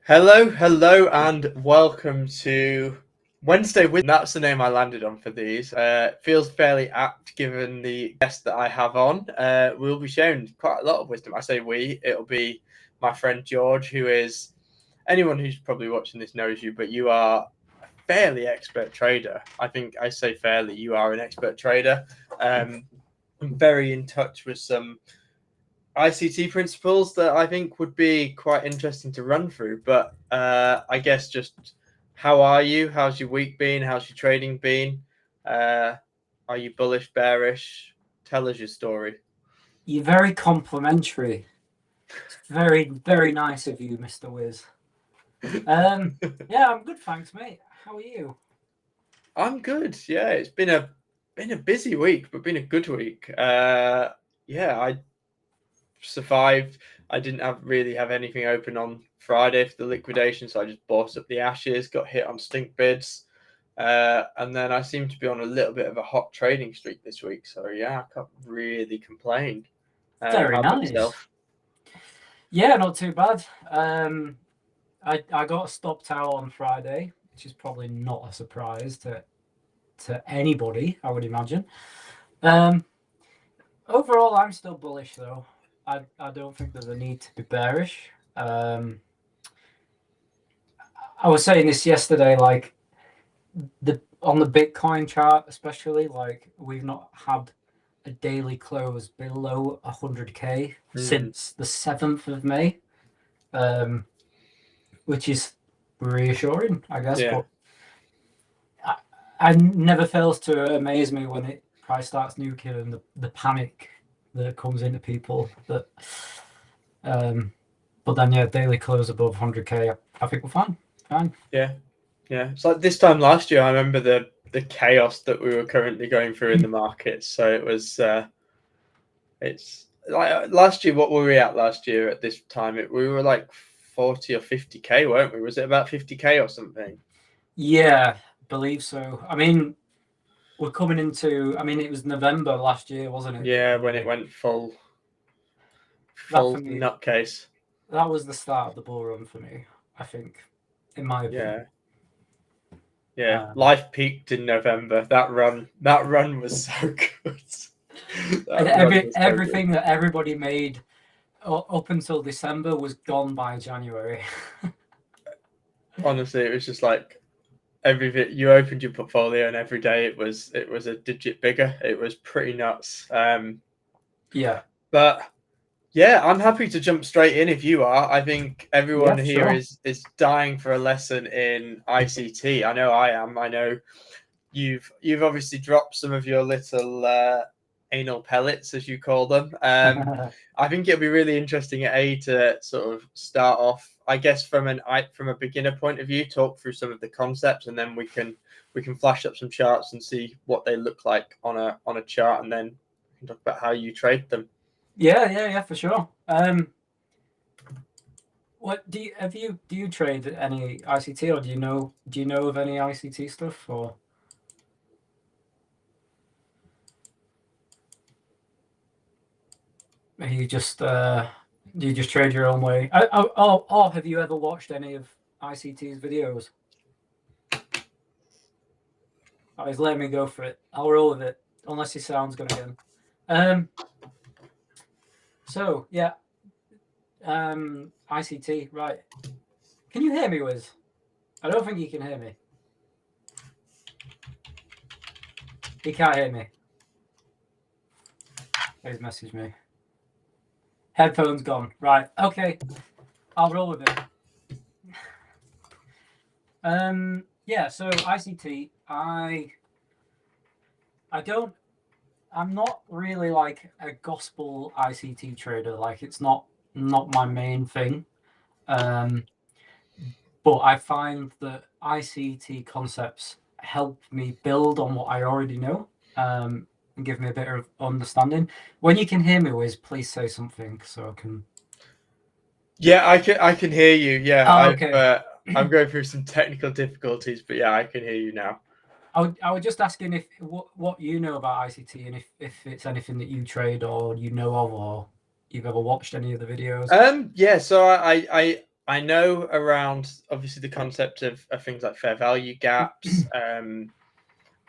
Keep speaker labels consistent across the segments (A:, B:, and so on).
A: Hello, and welcome to Wednesday Wizdom. That's the name I landed on for these. Feels fairly apt given the guest that I have on. We'll be sharing quite a lot of wisdom. I say we, it'll be my friend George, who is anyone who's probably watching this knows you, but you are a fairly expert trader. I think I say fairly, you are an expert trader. I'm very in touch with some ICT principles that I think would be quite interesting to run through. But I guess just how are you? How's your week been? How's your trading been? Are you bullish, bearish? Tell us your story.
B: You're very complimentary. It's very, very nice of you, Mr. Wiz. Yeah, I'm good, thanks, mate. How are you?
A: I'm good. Yeah, it's been a busy week, but been a good week. Yeah, I survived. I didn't really have anything open on Friday for the liquidation, so I just bought up the ashes, got hit on stink bids, and then I seem to be on a little bit of a hot trading streak this week. So yeah, I can't really complain.
B: Very
A: How about
B: nice.
A: yourself?
B: Yeah, not too bad. I got stopped out on Friday, which is probably not a surprise to anybody, I would imagine. Overall, I'm still bullish though. I don't think there's a need to be bearish. I was saying this yesterday, like on the Bitcoin chart, especially, like we've not had a daily close below 100k since the 7th of May, which is reassuring, I guess.
A: Yeah.
B: But I never fails to amaze me when it price starts nuking and the panic that comes into people. But then yeah, daily close above 100k. I think we're fine.
A: Yeah. It's like this time last year. I remember the chaos that we were currently going through in the markets. So it was. It's like last year. What were we at last year at this time? We were like 40 or 50k, weren't we? Was it about 50k or something?
B: Yeah, believe so. I mean, we're coming into. I mean, it was November last year, wasn't it?
A: Yeah, when it went full nutcase.
B: That was the start of the bull run for me, I think, in my opinion.
A: Yeah. Life peaked in November. That run was so good.
B: And everything that everybody made up until December was gone by January.
A: Honestly, it was just like you opened your portfolio and every day it was a digit bigger. It was pretty nuts.
B: Yeah.
A: But yeah, I'm happy to jump straight in if you are. I think everyone here is dying for a lesson in ICT. I know I am. I know you've obviously dropped some of your little anal pellets, as you call them. I think it'll be really interesting to sort of start off, I guess, from a beginner point of view, talk through some of the concepts, and then we can flash up some charts and see what they look like on a chart, and then we can talk about how you trade them.
B: Yeah, for sure. What do you trade any ICT, or do you know of any ICT stuff, or? You just do you just trade your own way? Oh, have you ever watched any of ICT's videos? Oh, he's letting me go for it. I'll roll with it, unless he sounds good again. So yeah, ICT, right? Can you hear me, Wiz? I don't think you can hear me. He can't hear me. He's messaged me. Headphones gone. Right. Okay. I'll roll with it. Yeah. So ICT, I'm not really like a gospel ICT trader. Like it's not my main thing. But I find that ICT concepts help me build on what I already know. And give me a bit of understanding. When you can hear me, Wiz, please say something so I can.
A: Yeah, I can hear you. Yeah,
B: oh, okay.
A: I'm going through some technical difficulties, but yeah, I can hear you now.
B: I was just asking if what you know about ICT, and if it's anything that you trade or you know of, or you've ever watched any of the videos.
A: Yeah, so I know around obviously the concept of things like fair value gaps,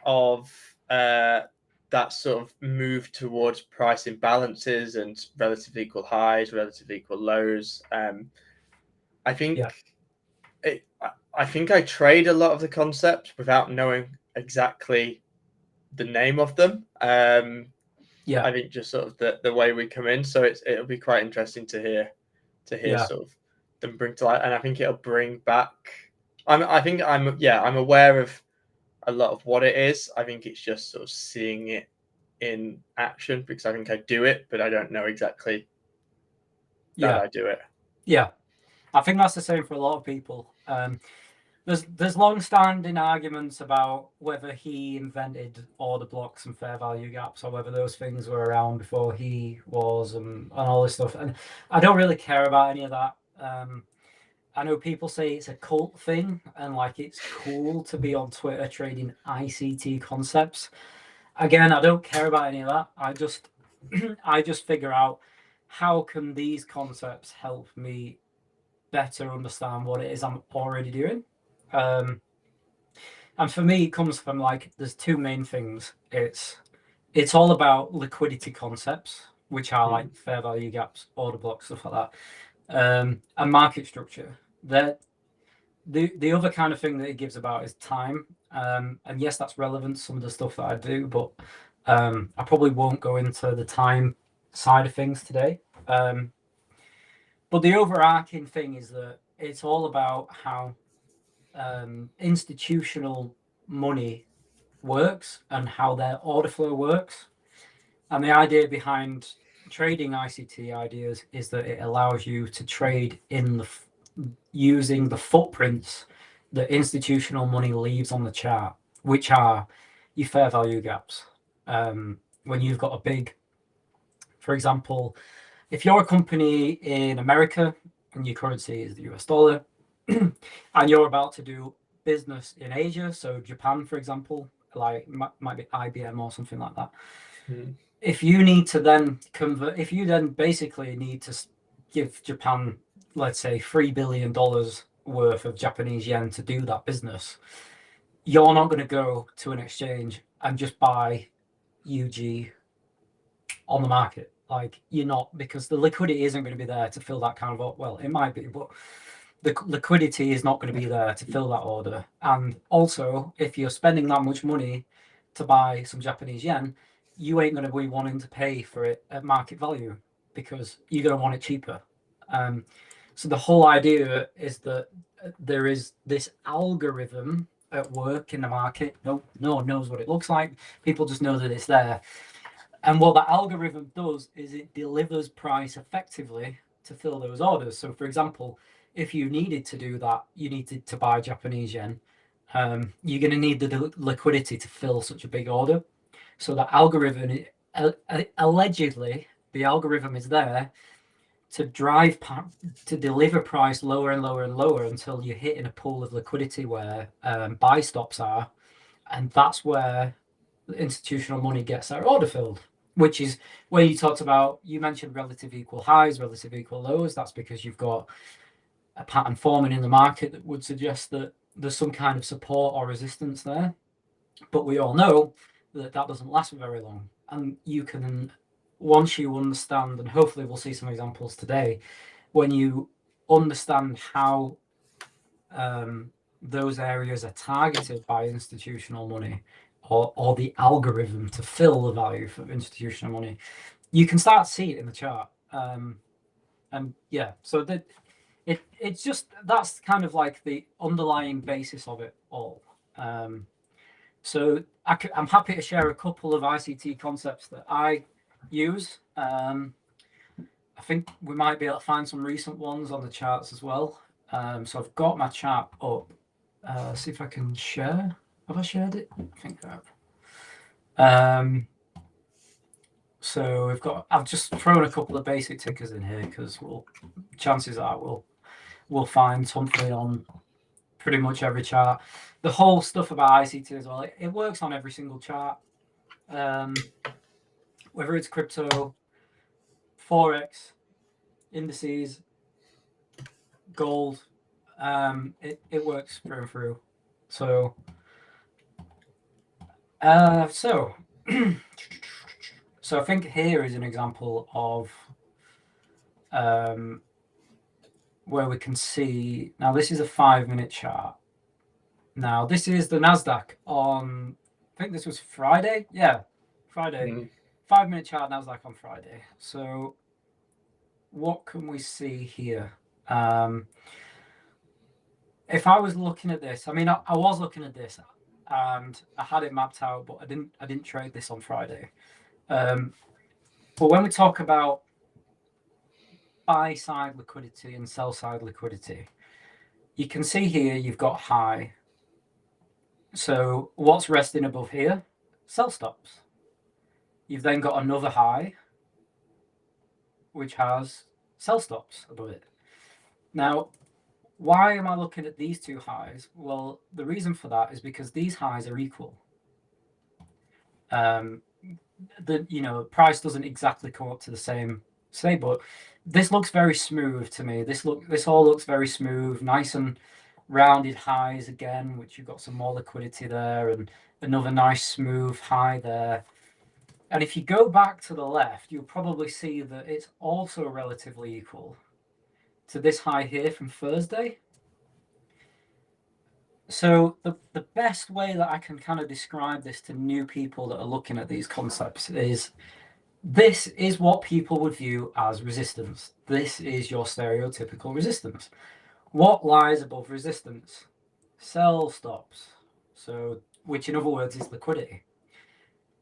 A: of that sort of move towards price imbalances and relative equal highs, relative equal lows. I think I think I trade a lot of the concepts without knowing exactly the name of them. I think just sort of the way we come in. So it'll be quite interesting to hear sort of them bring to light, and I think it'll bring back. I'm aware of a lot of what it is. I think it's just sort of seeing it in action, because I think I do it, but I don't know exactly that I do it.
B: Yeah, I think that's the same for a lot of people. There's long-standing arguments about whether he invented order blocks and fair value gaps, or whether those things were around before he was, and all this stuff. And I don't really care about any of that. I know people say it's a cult thing, and like it's cool to be on Twitter trading ICT concepts. Again, I don't care about any of that. I just figure out how can these concepts help me better understand what it is I'm already doing. And for me, it comes from like there's two main things. It's all about liquidity concepts, which are like fair value gaps, order blocks, stuff like that, and market structure. That the other kind of thing that it gives about is time. And yes, that's relevant to some of the stuff that I do, but I probably won't go into the time side of things today. But the overarching thing is that it's all about how institutional money works and how their order flow works. And the idea behind trading ICT ideas is that it allows you to trade using the footprints that institutional money leaves on the chart, which are your fair value gaps. When you've got a big, for example, if you're a company in America and your currency is the US dollar, and you're about to do business in Asia, so Japan, for example, like might be IBM or something like that. If you need to then convert, if you then basically need to give Japan, let's say, $3 billion worth of Japanese yen to do that business, you're not going to go to an exchange and just buy UG on the market. Like you're not, because the liquidity isn't going to be there to fill that kind of, well, it might be, but the liquidity is not going to be there to fill that order. And also, if you're spending that much money to buy some Japanese yen, you ain't going to be wanting to pay for it at market value because you're going to want it cheaper. So the whole idea is that there is this algorithm at work in the market. No one knows what it looks like. People just know that it's there. And what that algorithm does is it delivers price effectively to fill those orders. So, for example, if you needed to do that, you needed to buy Japanese yen, you're going to need the liquidity to fill such a big order. So the algorithm, allegedly, the algorithm is there to to deliver price lower and lower and lower until you're hitting a pool of liquidity where buy stops are. And that's where institutional money gets their order filled, which is where you mentioned relative equal highs, relative equal lows. That's because you've got a pattern forming in the market that would suggest that there's some kind of support or resistance there. But we all know that doesn't last for very long. And you can, once you understand, and hopefully we'll see some examples today, when you understand how those areas are targeted by institutional money or the algorithm to fill the value for institutional money, you can start to see it in the chart. And yeah, so that it's just, that's kind of like the underlying basis of it all. So I'm happy to share a couple of ICT concepts that I use. I think we might be able to find some recent ones on the charts as well. So I've got my chart up. See if I can share. Have I shared it? I think I have. So I've just thrown a couple of basic tickers in here because chances are we'll find something on pretty much every chart. The whole stuff about ICT as well, it works on every single chart. Whether it's crypto, Forex, indices, gold, it works through and through. So, so I think here is an example of where we can see. Now, this is a 5-minute chart. Now, this is the Nasdaq on. I think this was Friday. Yeah, Friday. 5-minute chart Nasdaq on Friday. So, what can we see here? If I was looking at this, I mean, I was looking at this, and I had it mapped out, but I didn't trade this on Friday. But when we talk about buy side liquidity and sell side liquidity, you can see here you've got high. So what's resting above here? Sell stops. You've then got another high, which has sell stops above it. Now, why am I looking at these two highs? Well, the reason for that is because these highs are equal. The price doesn't exactly come up to the same, but this looks very smooth to me. This all looks very smooth, nice and rounded highs again, which you've got some more liquidity there, and another nice smooth high there. And if you go back to the left, you'll probably see that it's also relatively equal to this high here from Thursday. So the best way that I can kind of describe this to new people that are looking at these concepts is this is what people would view as resistance. This is your stereotypical resistance. What lies above resistance? Sell stops. So, which in other words is liquidity.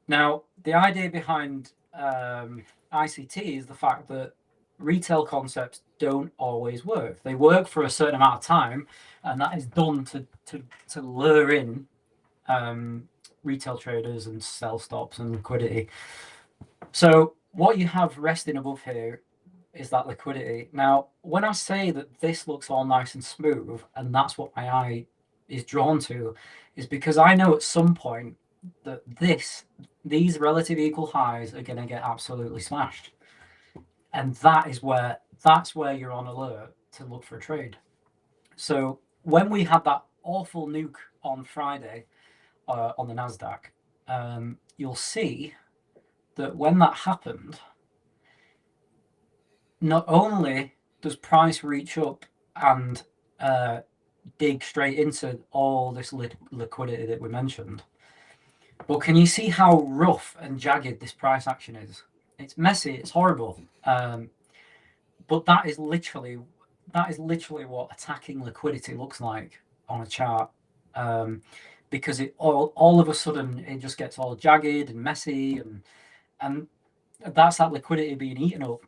B: Now, the idea behind ICT is the fact that retail concepts don't always work. They work for a certain amount of time, and that is done to lure in retail traders and sell stops and liquidity. So what you have resting above here is that liquidity. Now, when I say that this looks all nice and smooth, and that's what my eye is drawn to, is because I know at some point that these relative equal highs are going to get absolutely smashed. And that's where you're on alert to look for a trade. So when we had that awful nuke on Friday on the Nasdaq, you'll see that when that happened, not only does price reach up and dig straight into all this liquidity that we mentioned, but can you see how rough and jagged this price action is? It's messy, it's horrible, but that is literally what attacking liquidity looks like on a chart, because it all of a sudden it just gets all jagged and messy, and that's that liquidity being eaten up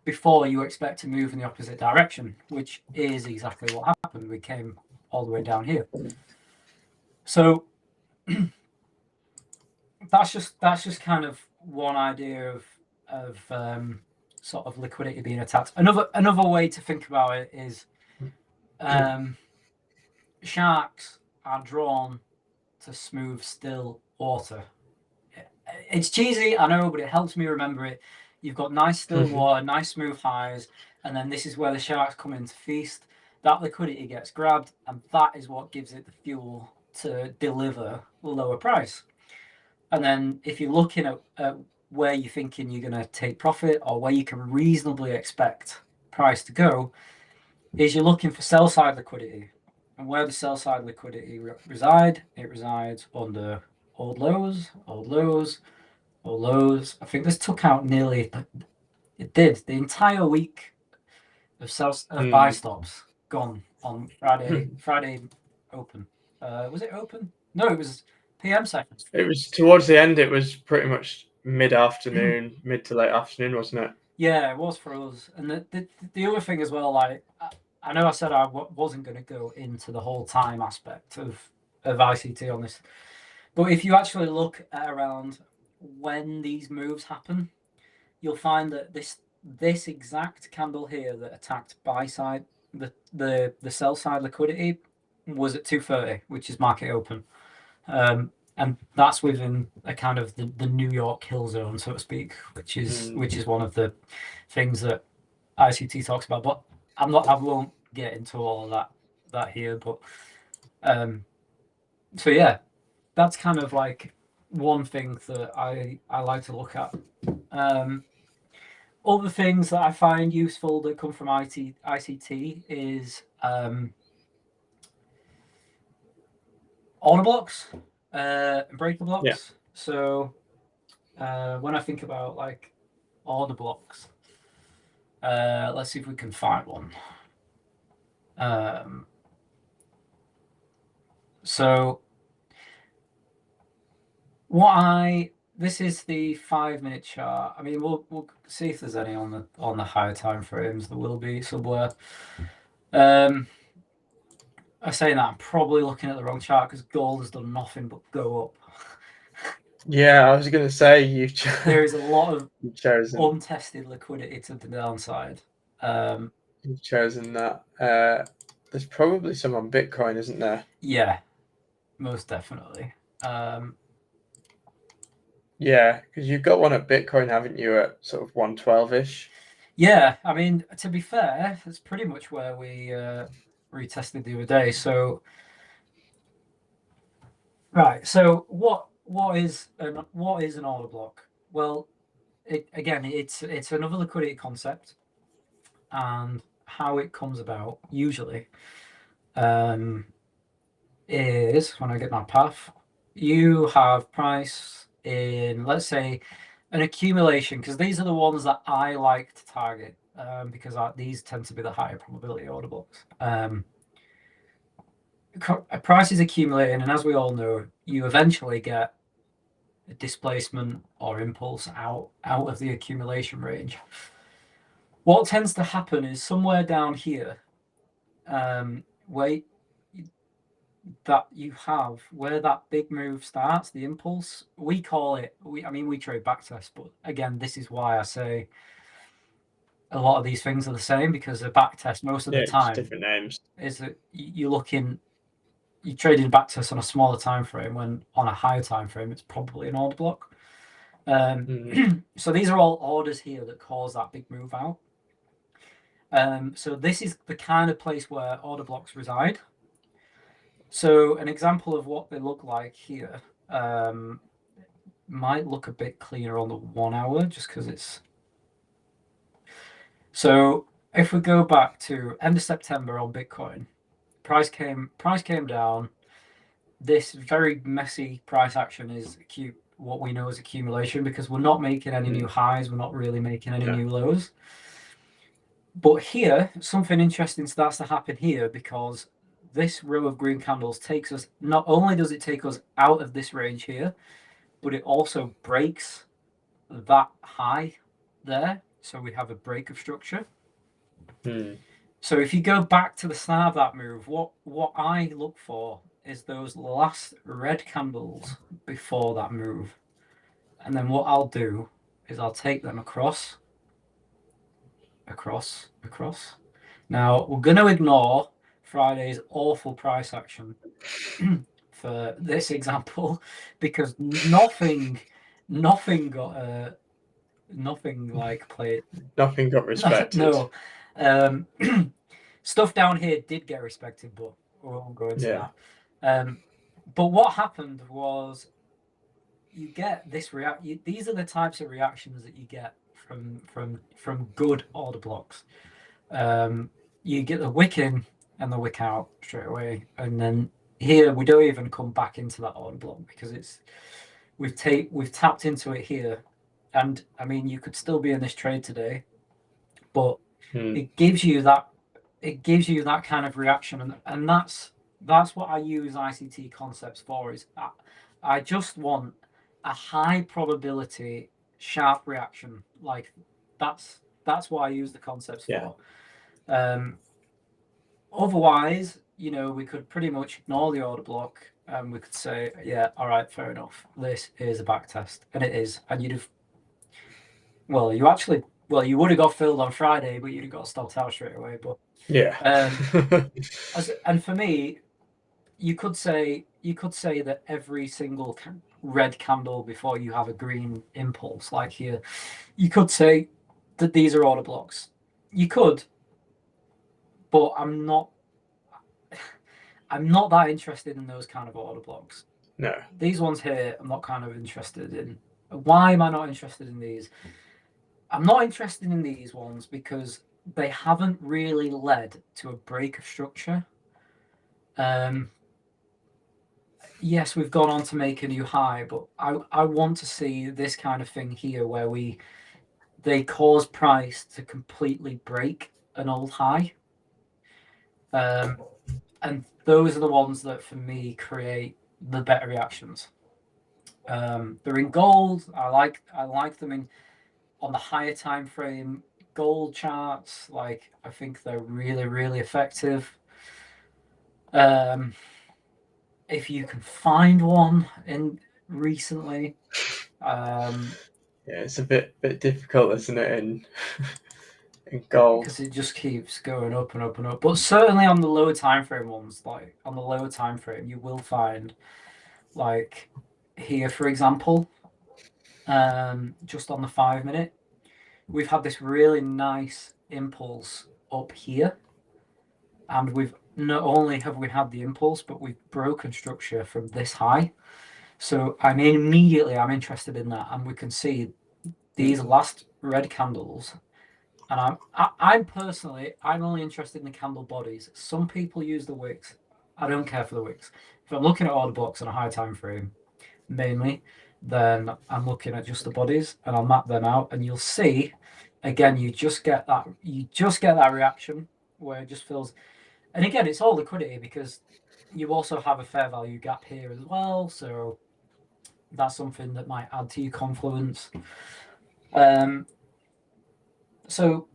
B: before you expect to move in the opposite direction, which is exactly what happened. We came all the way down here. So that's just kind of one idea of sort of liquidity being attacked. Another way to think about it is sharks are drawn to smooth, still water. It's cheesy, I know, but it helps me remember it. You've got nice still water, nice smooth highs, and then this is where the sharks come in to feast. That liquidity gets grabbed, and that is what gives it the fuel to deliver a lower price. And then if you're looking at where you're thinking you're going to take profit, or where you can reasonably expect price to go, is you're looking for sell side liquidity. And where the sell side liquidity reside, it resides under old lows, old lows, old lows. I think this took out nearly, it did, the entire week of buy stops gone on Friday open. Was it open? No, it was PM sessions.
A: It was towards the end. It was pretty much mid-afternoon, mid to late afternoon, wasn't it?
B: Yeah, it was for us. And the other thing as well, like, I know I said I wasn't going to go into the whole time aspect of ICT on this, but if you actually look at around when these moves happen, you'll find that this exact candle here that attacked buy side, the sell side liquidity, was at 2:30, which is market open, and that's within a kind of the New York hill zone, so to speak, which is one of the things that ICT talks about. But I get into all of that here, but so yeah, that's kind of like one thing that I like to look at. Other things that I find useful that come from ICT is order blocks and breaker blocks.
A: Yeah.
B: So when I think about like order blocks, let's see if we can find one. So this is the 5-minute chart. I mean, we'll see if there's any on the higher time frames. There will be somewhere. I say that I'm probably looking at the wrong chart because gold has done nothing but go up.
A: Yeah, I was going to say
B: there is a lot of
A: chosen
B: untested liquidity to the downside.
A: You've chosen that. There's probably some on Bitcoin, isn't there?
B: Yeah, most definitely.
A: Yeah, because you've got one at Bitcoin, haven't you, at sort of 112-ish?
B: Yeah, I mean, to be fair, that's pretty much where we retested the other day. So, right. So, what is an order block? Well, it's another liquidity concept, and how it comes about usually is when I get my path. You have price in, let's say, an accumulation, because these are the ones that I like to target, because these tend to be the higher probability order blocks. A price is accumulating, and as we all know, you eventually get a displacement or impulse out of the accumulation range. What tends to happen is somewhere down here, where that big move starts, the impulse, we call it, we trade backtest, but again, this is why I say a lot of these things are the same, because a backtest most of the time
A: different names.
B: is that you're trading backtest on a smaller time frame, when on a higher time frame it's probably an order block. So these are all orders here that cause that big move out. So this is the kind of place where order blocks reside. So an example of what they look like here might look a bit cleaner on the 1 hour, just because it's. So if we go back to end of September on Bitcoin, price came down. This very messy price action is what we know as accumulation, because we're not making any new highs, we're not really making any new lows. But here, something interesting starts to happen here, because this row of green candles takes us, not only does it take us out of this range here, but it also breaks that high there. So we have a break of structure. So if you go back to the start of that move, what I look for is those last red candles before that move. And then what I'll do is I'll take them across. Now, we're going to ignore Friday's awful price action for this example, because nothing got played.
A: Nothing got respected.
B: No. Stuff down here did get respected, but we won't go into that. But what happened was, you get this these are the types of reactions that you get from good order blocks. You get the wick in and the wick out straight away, and then here we don't even come back into that order block, because we've tapped into it here. And I mean, you could still be in this trade today, but it gives you that kind of reaction, and that's what I use ICT concepts for. Is I just want a high probability sharp reaction. Like that's what I use the concepts for. Otherwise, we could pretty much ignore the order block, and we could say, yeah, all right, fair enough, this is a back test, and it is, and you would have got filled on Friday, but you'd have got stopped out straight away. But and for me, you could say that every single red candle before you have a green impulse, like here, you could say that these are order blocks. You could, but I'm not that interested in those kind of order blocks.
A: No.
B: These ones here, I'm not kind of interested in. Why am I not interested in these? I'm not interested in these ones because they haven't really led to a break of structure. Yes, we've gone on to make a new high, but I want to see this kind of thing here where they cause price to completely break an old high. And those are the ones that, for me, create the better reactions. They're in gold. I like them on the higher time frame gold charts. Like, I think they're really, really effective. If you can find one in recently,
A: Yeah, it's a bit difficult, isn't it, in gold?
B: because it just keeps going up and up and up. But certainly on the lower time frame ones, like on the lower time frame, you will find, like here, for example, just on the 5 minute, we've had this really nice impulse up here, and we've not only have we had the impulse, but we've broken structure from this high. So I'm interested in that, and we can see these last red candles. And I'm personally, I'm only interested in the candle bodies. Some people use the wicks. I don't care for the wicks. If I'm looking at order blocks on a high time frame, mainly, then I'm looking at just the bodies, and I'll map them out, and you'll see, again, you just get that reaction where it just feels. And again, it's all liquidity, because you also have a fair value gap here as well, so that's something that might add to your confluence. So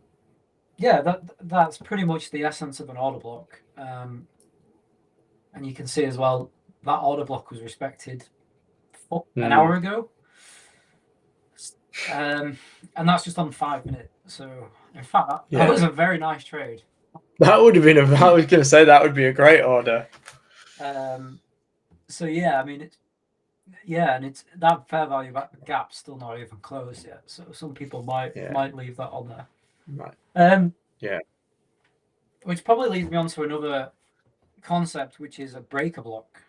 B: yeah, that's pretty much the essence of an order block. And you can see as well that order block was respected an hour ago. And that's just on 5 minute. So in fact, that was a very nice trade.
A: That would have been I was going to say that would be a great order.
B: So yeah, I mean, and it's that fair value gap's still not even closed yet. So some people might leave that on there.
A: Right. Yeah.
B: Which probably leads me on to another concept, which is a breaker block.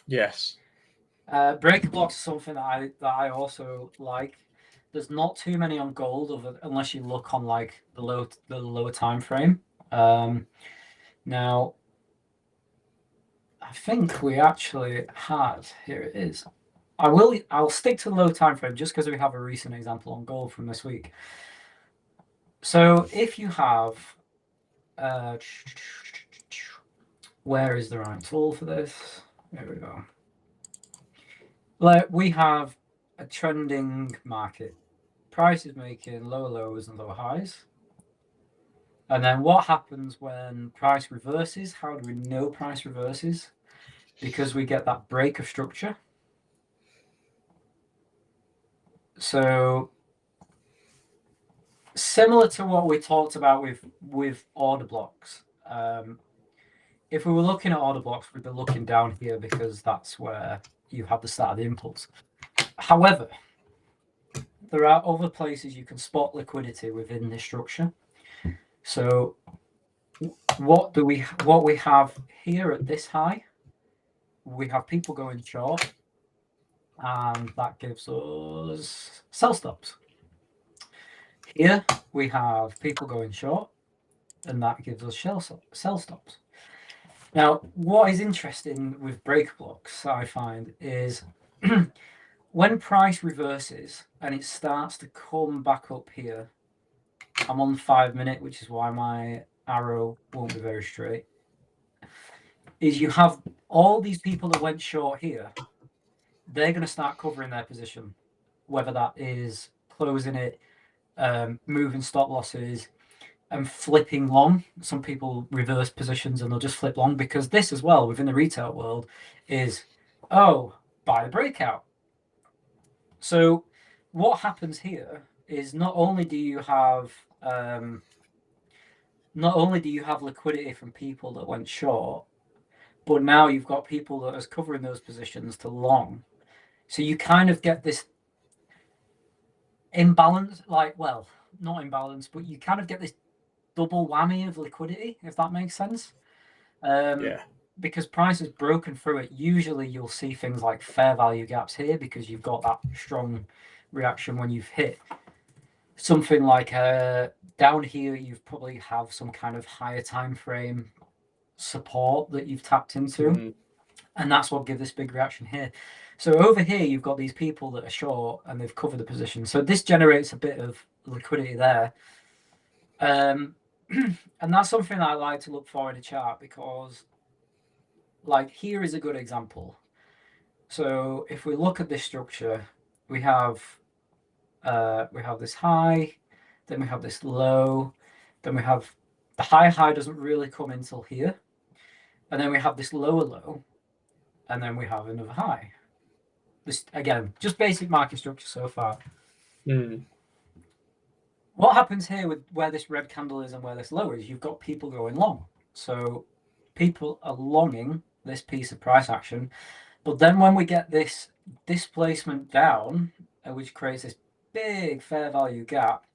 A: Yes.
B: Breaker blocks are something that I also like. There's not too many on gold, unless you look on like the lower time frame. Now, I think we actually had, here it is. I'll stick to the low time frame just because we have a recent example on gold from this week. So if you have, where is the right tool for this? There we go. Like, we have a trending market. Price is making lower lows and lower highs. And then what happens when price reverses? How do we know price reverses? Because we get that break of structure. So similar to what we talked about with order blocks. If we were looking at order blocks, we'd be looking down here because that's where you have the start of the impulse. However, there are other places you can spot liquidity within this structure. So what we have here at this high, we have people going short, and that gives us sell stops. Here we have people going short, and that gives us sell stops. Now, what is interesting with break blocks, I find, is when price reverses and it starts to come back up here. I'm on 5 minute, which is why my arrow won't be very straight. Is you have all these people that went short here, they're going to start covering their position, whether that is closing it, moving stop losses, and flipping long. Some people reverse positions and they'll just flip long, because this as well within the retail world is, buy the breakout. So what happens here is not only do you have liquidity from people that went short, but now you've got people that are covering those positions to long. So you kind of get this imbalance, not imbalance, but you kind of get this double whammy of liquidity, if that makes sense.
A: Yeah.
B: Because price has broken through it, usually you'll see things like fair value gaps here because you've got that strong reaction when you've hit something like down here. You've probably have some kind of higher time frame support that you've tapped into, and that's what gives this big reaction here. So over here, you've got these people that are short and they've covered the position. So this generates a bit of liquidity there. And that's something I like to look for in a chart because, like, here is a good example. So if we look at this structure, we have this high, then we have this low, then we have the high doesn't really come until here, and then we have this lower low, and then we have another high. This again, just basic market structure so far. What happens here with where this red candle is and where this low is, you've got people going long. So people are longing this piece of price action. But then when we get this displacement down, which creates this big fair value gap,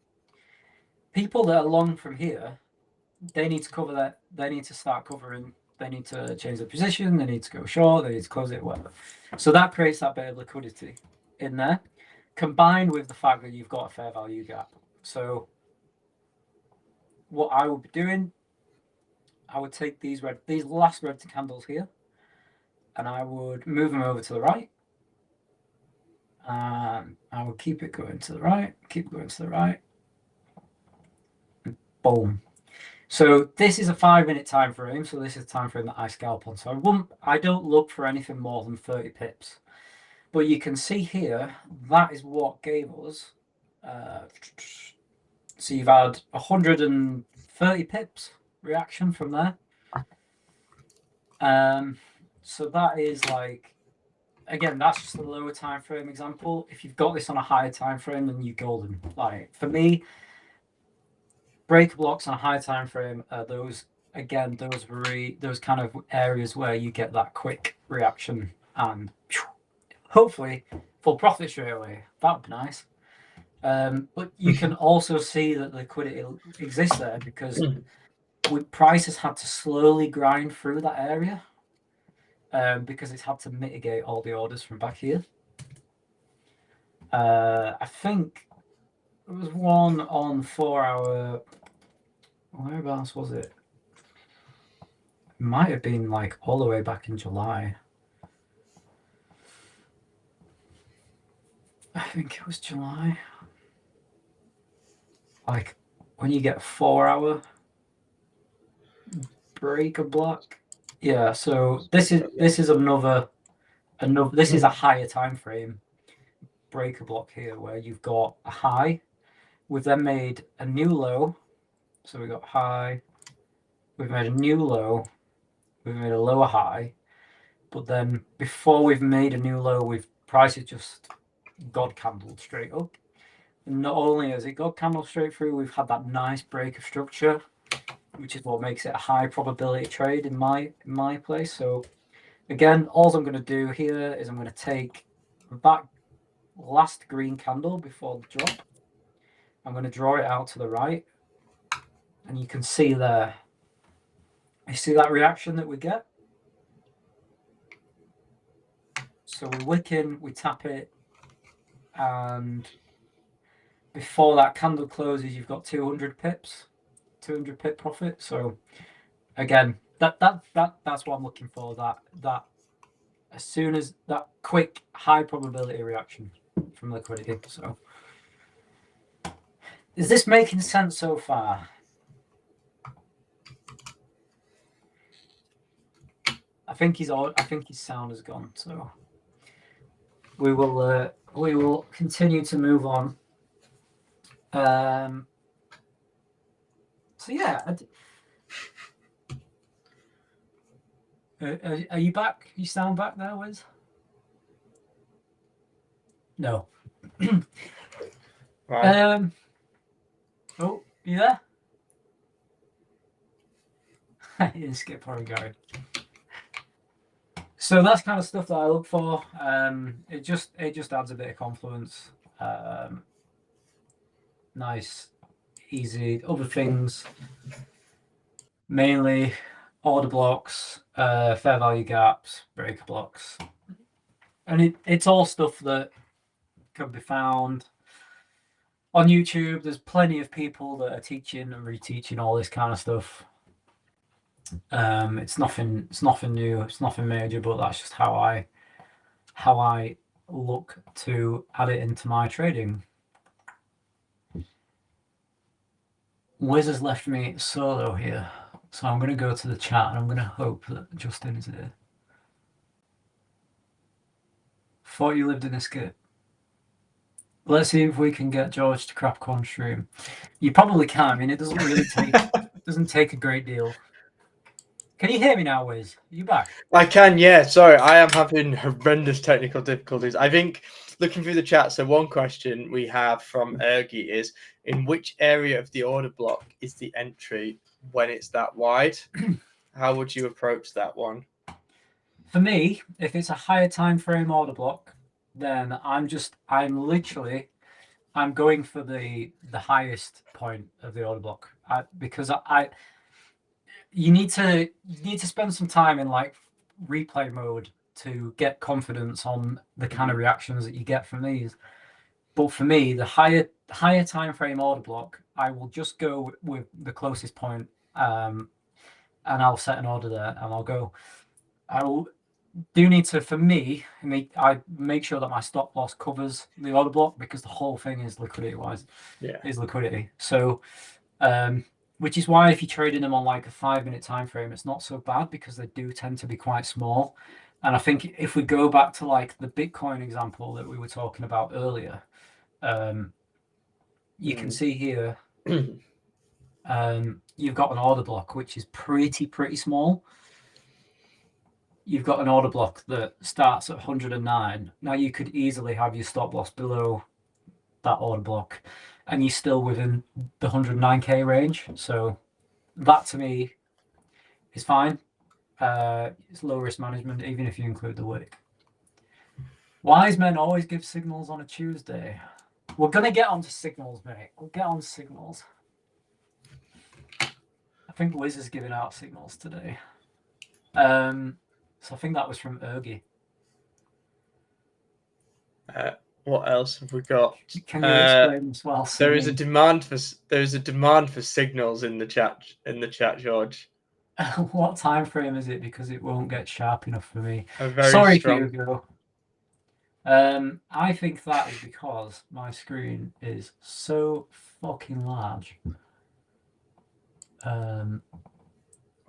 B: people that are long from here, they need to cover that. They need to start covering. They need to change their position. They need to go short. They need to close it, whatever. So that creates that bit of liquidity in there, combined with the fact that you've got a fair value gap. So what I would be doing, I would take these last red candles here, and I would move them over to the right. And I would keep it going to the right, keep going to the right. Boom. So this is a 5-minute time frame. So this is the time frame that I scalp on. So I don't look for anything more than 30 pips. But you can see here, that is what gave us. So you've had 130 pips reaction from there. So that is like, again, that's just a lower time frame example. If you've got this on a higher time frame, then you're golden. Like for me, breaker blocks on a high time frame are those kind of areas where you get that quick reaction and hopefully full profit straight away. That would be nice. But you can also see that liquidity exists there because price has had to slowly grind through that area because it's had to mitigate all the orders from back here. I think there was one on 4 hour. Whereabouts was it? It might have been like all the way back in July. I think it was July. Like when you get 4 hour breaker block. Yeah, so this is another this is a higher time frame breaker block here where you've got a high. We've then made a new low. So we got high, we've made a new low, we've made a lower high, but then before we've made a new low, price has just God candled straight up. And not only has it God candled straight through, we've had that nice break of structure, which is what makes it a high probability trade in my place. So again, all I'm going to do here is I'm going to take that last green candle before the drop. I'm going to draw it out to the right. And you can see there, you see that reaction that we get? So we wick in, we tap it, and before that candle closes, you've got 200 pips, 200 pip profit. So again, that's what I'm looking for, that as soon as that quick high probability reaction from liquidity. So is this making sense so far? I think his sound has gone, so we will continue to move on. So yeah, are you back? You sound back there, Wiz? No.
A: Right.
B: Oh, you there? You didn't skip where I'm going. So that's kind of stuff that I look for. It just adds a bit of confluence. Nice easy. Other things, mainly order blocks, fair value gaps, breaker blocks. And it's all stuff that can be found on YouTube. There's plenty of people that are teaching and reteaching all this kind of stuff. It's nothing new, it's nothing major, but that's just how I look to add it into my trading. Wiz has left me solo here, so I'm going to go to the chat and I'm going to hope that Justin is here. Thought you lived in a skip. Let's see if we can get George to crap on stream. You probably can. I mean, it doesn't really take a great deal. Can you hear me now, Wiz? Are you back?
A: I can, yeah. Sorry, I am having horrendous technical difficulties. I think looking through the chat, so one question we have from Ergi is, in which area of the order block is the entry when it's that wide? How would you approach that one?
B: For me, if it's a higher time frame order block, then I'm going for the highest point of the order block, because you need to spend some time in like replay mode to get confidence on the kind of reactions that you get from these. But for me, the higher time frame order block, I will just go with the closest point, and I'll set an order there, and I'll go. I make sure that my stop loss covers the order block, because the whole thing is liquidity. So, which is why if you're trading them on like a 5-minute time frame, it's not so bad, because they do tend to be quite small. And I think if we go back to like the Bitcoin example that we were talking about earlier, you can see here, you've got an order block which is pretty small. You've got an order block that starts at 109. Now you could easily have your stop loss below that order block, and you're still within the 109k range. So that to me is fine. It's low risk management, even if you include the wick. Wise men always give signals on a Tuesday. We're going to get onto signals, mate. We'll get on signals. I think Wiz is giving out signals today. So I think that was from Ergi.
A: What else have we got?
B: Can you explain as well?
A: There is a demand for signals in the chat, George.
B: What time frame is it? Because it won't get sharp enough for me.
A: Sorry,
B: Hugo. I think that is because my screen is so fucking large.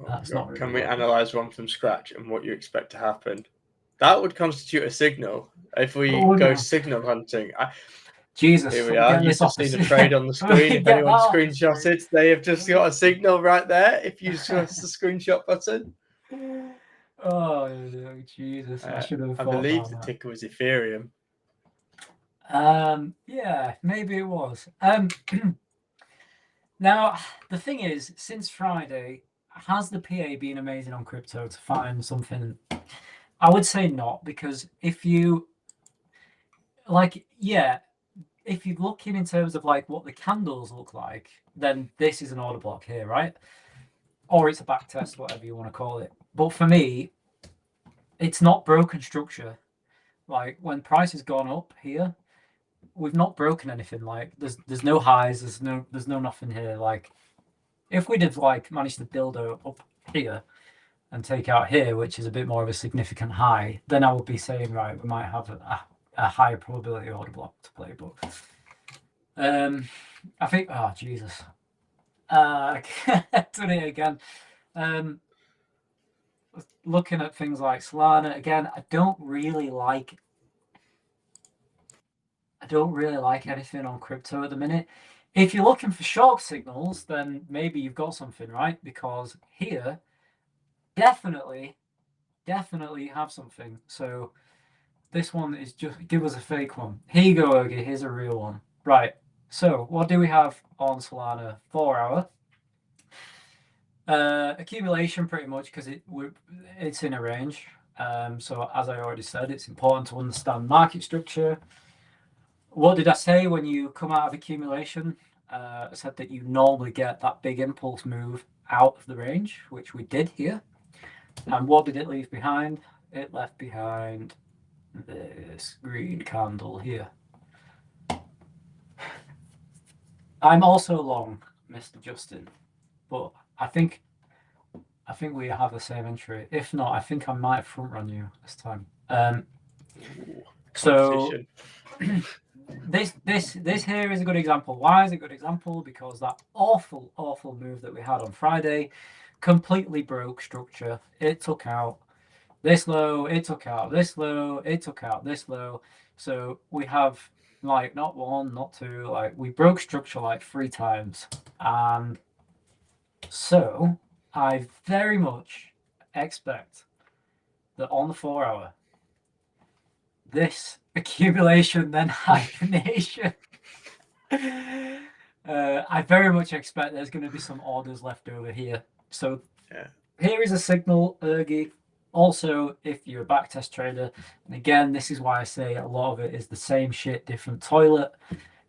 B: That's not really.
A: Can we analyze one from scratch and what you expect to happen? That would constitute a signal if we go signal hunting.
B: Jesus,
A: here we are. You've just seen a trade on the screen. If anyone screenshots it, they have just got a signal right there. If you press the screenshot button.
B: Oh Jesus! I should have.
A: I believe the ticker was Ethereum.
B: Yeah, maybe it was. Now the thing is, since Friday, has the PA been amazing on crypto to find something? I would say not, because if you if you're looking in terms of like what the candles look like, then this is an order block here, right? Or it's a back test, whatever you want to call it. But for me, it's not broken structure. Like when price has gone up here, we've not broken anything. Like there's no highs, there's no nothing here. Like if we'd have like managed to build up here and take out here, which is a bit more of a significant high, then I would be saying, right, we might have a higher probability order block to play. But I think, oh Jesus, done it again. Looking at things like Solana again, I don't really like anything on crypto at the minute. If you're looking for short signals, then maybe you've got something, right? Because here, definitely have something. So this one is just, give us a fake one. Here you go, Ergi. Here's a real one. Right. So what do we have on Solana? 4 hour. Accumulation pretty much, because it's in a range. So as I already said, it's important to understand market structure. What did I say when you come out of accumulation? said that you normally get that big impulse move out of the range, which we did here. And what did it leave behind? It left behind this green candle here. I'm also long, Mr. Justin, but I think we have the same entry. If not, I think I might front run you this time. So this here is a good example. Why is it a good example? Because that awful move that we had on Friday completely broke structure. It took out this low, it took out this low, it took out this low. So we have like not one, not two, like we broke structure like 3 times. And so I very much expect that on the 4 hour, this accumulation then hyphenation. I very much expect there's going to be some orders left over here. So here is a signal, Ergi. Also, if you're a backtest trader, and again, this is why I say a lot of it is the same shit, different toilet,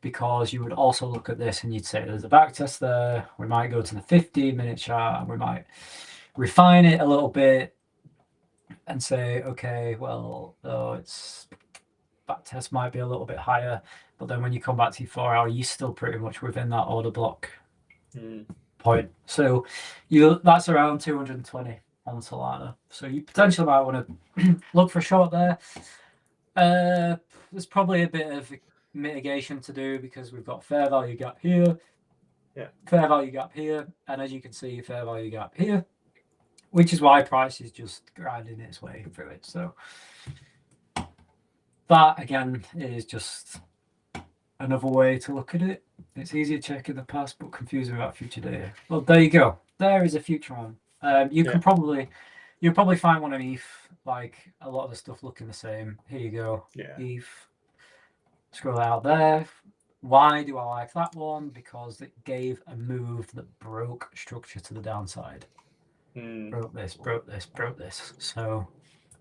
B: because you would also look at this and you'd say there's a backtest there. We might go to the 15-minute chart and we might refine it a little bit and say, okay, well, it's backtest might be a little bit higher, but then when you come back to your 4 hour, you're still pretty much within that order block point. So that's around 220 on Solana. So you potentially might want to look for a short there. There's probably a bit of mitigation to do because we've got fair value gap here, fair value gap here, and as you can see, fair value gap here, which is why price is just grinding its way through it. So that again is just another way to look at it. It's easier to check in the past but confusing about future data. Well, there you go. There is a future one. You'll probably find one on ETH, like a lot of the stuff looking the same. Here you go. ETH. Scroll out there. Why do I like that one? Because it gave a move that broke structure to the downside. Broke this. So,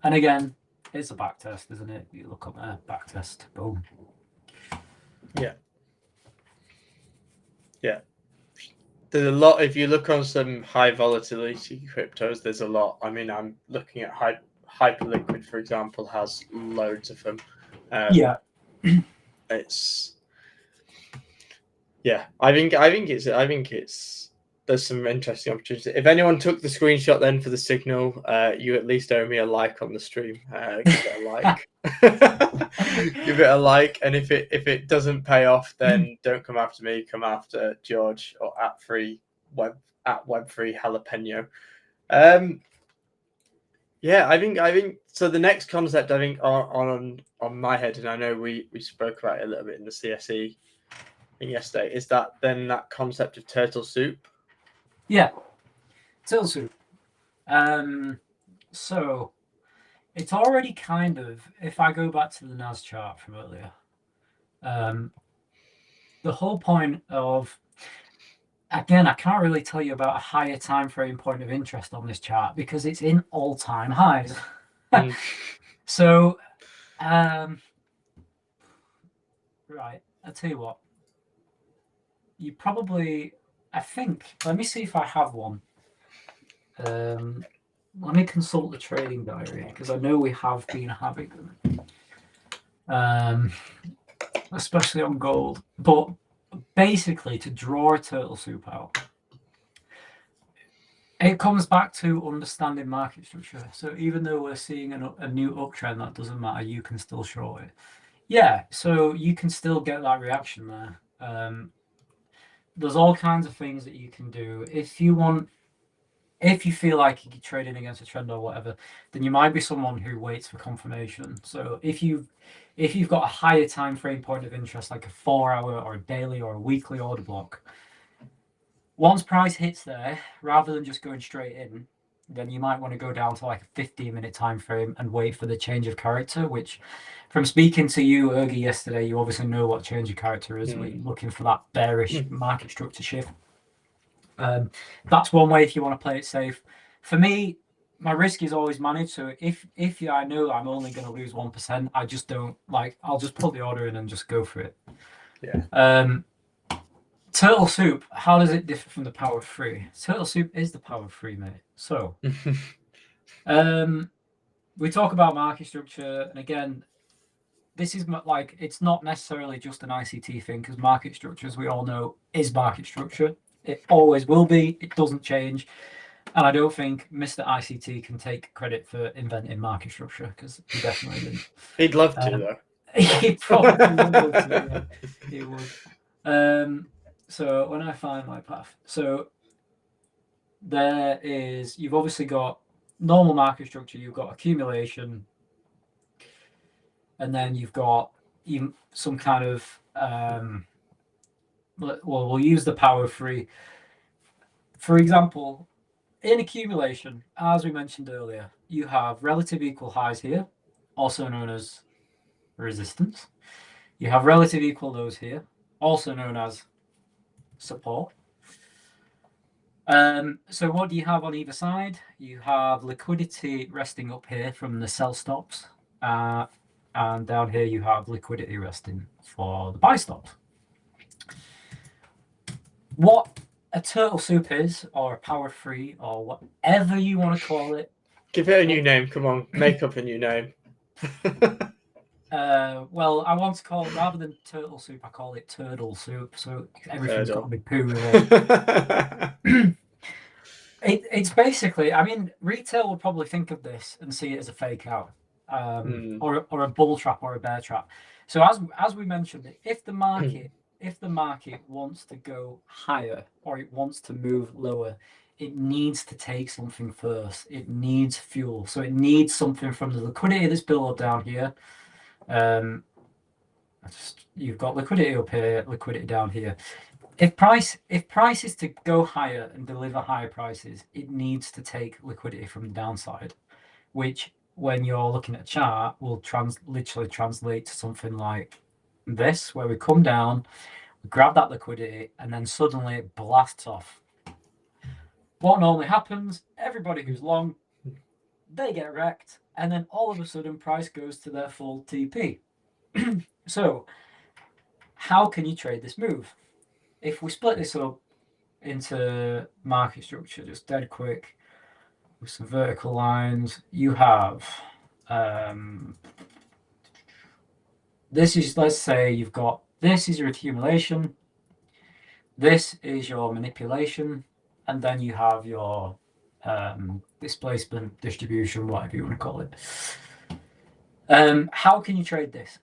B: and again, it's a back test, isn't it? You look up there, back test, boom. Yeah.
A: There's a lot. If you look on some high volatility cryptos, there's a lot. I mean, I'm looking at Hyperliquid, for example, has loads of them. It's I think it's there's some interesting opportunities. If anyone took the screenshot then for the signal, you at least owe me a like on the stream. Give it a like. Give it a like, and if it doesn't pay off, then don't come after me. Come after George or at Web3 Jalapeno. I think so. The next concept I think on my head, and I know we spoke about it a little bit in the CSE thing yesterday, is that concept of turtle soup.
B: Yeah, turtle soup. So it's already kind of, if I go back to the NAS chart from earlier, the whole point of, again, I can't really tell you about a higher time frame point of interest on this chart because it's in all-time highs. So, right, I'll tell you what. You probably, I think, let me see if I have one. Let me consult the trading diary because I know we have been having them, especially on gold. But basically, to draw a turtle soup out, it comes back to understanding market structure. So even though we're seeing a new uptrend, that doesn't matter. You can still short it. Yeah, so you can still get that reaction there. There's all kinds of things that you can do. If you feel like you're trading against a trend or whatever, then you might be someone who waits for confirmation. So if you've got a higher time frame point of interest, like a 4 hour or a daily or a weekly order block, once price hits there, rather than just going straight in, then you might want to go down to like a 15-minute time frame and wait for the change of character, which from speaking to you, Ergi, yesterday, you obviously know what change of character is. We're looking for that bearish market structure shift. That's one way if you want to play it safe. For me, my risk is always managed. So if I know I'm only going to lose 1%, I just don't I'll just put the order in and just go for it. Turtle soup, how does it differ from the power of three? Turtle soup is the power of three, mate. So, we talk about market structure, and again, this is like, it's not necessarily just an ICT thing, because market structure, as we all know, is market structure. It always will be. It doesn't change. And I don't think Mr. ICT can take credit for inventing market structure, because he definitely didn't.
A: He'd love to, though.
B: He probably would. Yeah, he would. So when I find my path, so there is, you've obviously got normal market structure, you've got accumulation, and then you've got some kind of, well, we'll use the power of three. For example, in accumulation, as we mentioned earlier, you have relative equal highs here, also known as resistance. You have relative equal lows here, also known as support. So what do you have on either side? You have liquidity resting up here from the sell stops, and down here you have liquidity resting for the buy stops. What a turtle soup is, or a power three, or whatever you want to call it.
A: Give it a new name. Come on, make up a new name.
B: Well, I want to call it, rather than turtle soup, I call it turtle soup. So everything's got to be poo related. It's basically, I mean, retail would probably think of this and see it as a fake out, or a bull trap or a bear trap. So as we mentioned, if the market wants to go higher or it wants to move lower, it needs to take something first. It needs fuel. So it needs something from the liquidity that's built up down here. You've got liquidity up here, liquidity down here. If price is to go higher and deliver higher prices, it needs to take liquidity from the downside, which, when you're looking at a chart, will literally translate to something like this, where we come down, we grab that liquidity, and then suddenly it blasts off. What normally happens, everybody who's long, they get wrecked, and then all of a sudden price goes to their full TP. So how can you trade this move? If we split this up into market structure, just dead quick, with some vertical lines, you have, this is, let's say you've got, this is your accumulation, this is your manipulation, and then you have your displacement, distribution, whatever you want to call it. How can you trade this?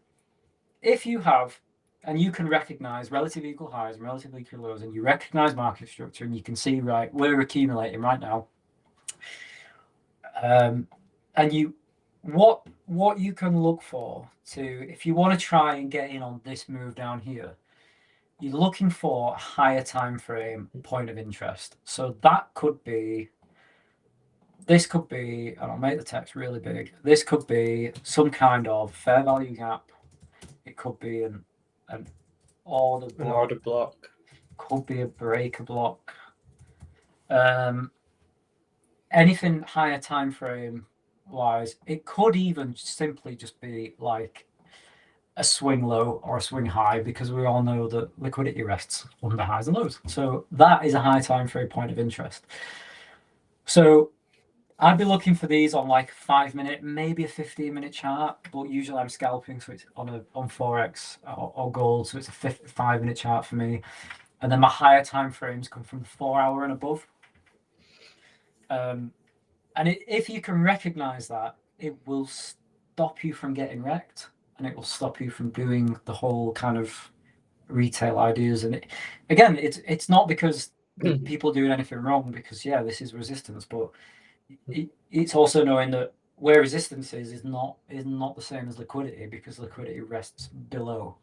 B: If you have, and you can recognize relative equal highs and relative equal lows, and you recognize market structure, and you can see, right, we're accumulating right now. And what you can look for if you want to try and get in on this move down here, you're looking for a higher time frame point of interest. So this could be, and I'll make the text really big, this could be some kind of fair value gap. It could be an order block.
A: An order block.
B: Could be a breaker block. Anything higher time frame wise, it could even simply just be like a swing low or a swing high, because we all know that liquidity rests under highs and lows. So that is a high time frame point of interest. So I'd be looking for these on like 5 minute, maybe a 15-minute chart, but usually I'm scalping, so it's on Forex or gold, so it's a 5-minute chart for me. And then my higher time frames come from the 4-hour and above. And if you can recognize that, it will stop you from getting wrecked, and it will stop you from doing the whole kind of retail ideas. And it's not because people doing anything wrong, because this is resistance, but it's also knowing that where resistance is not the same as liquidity, because liquidity rests below,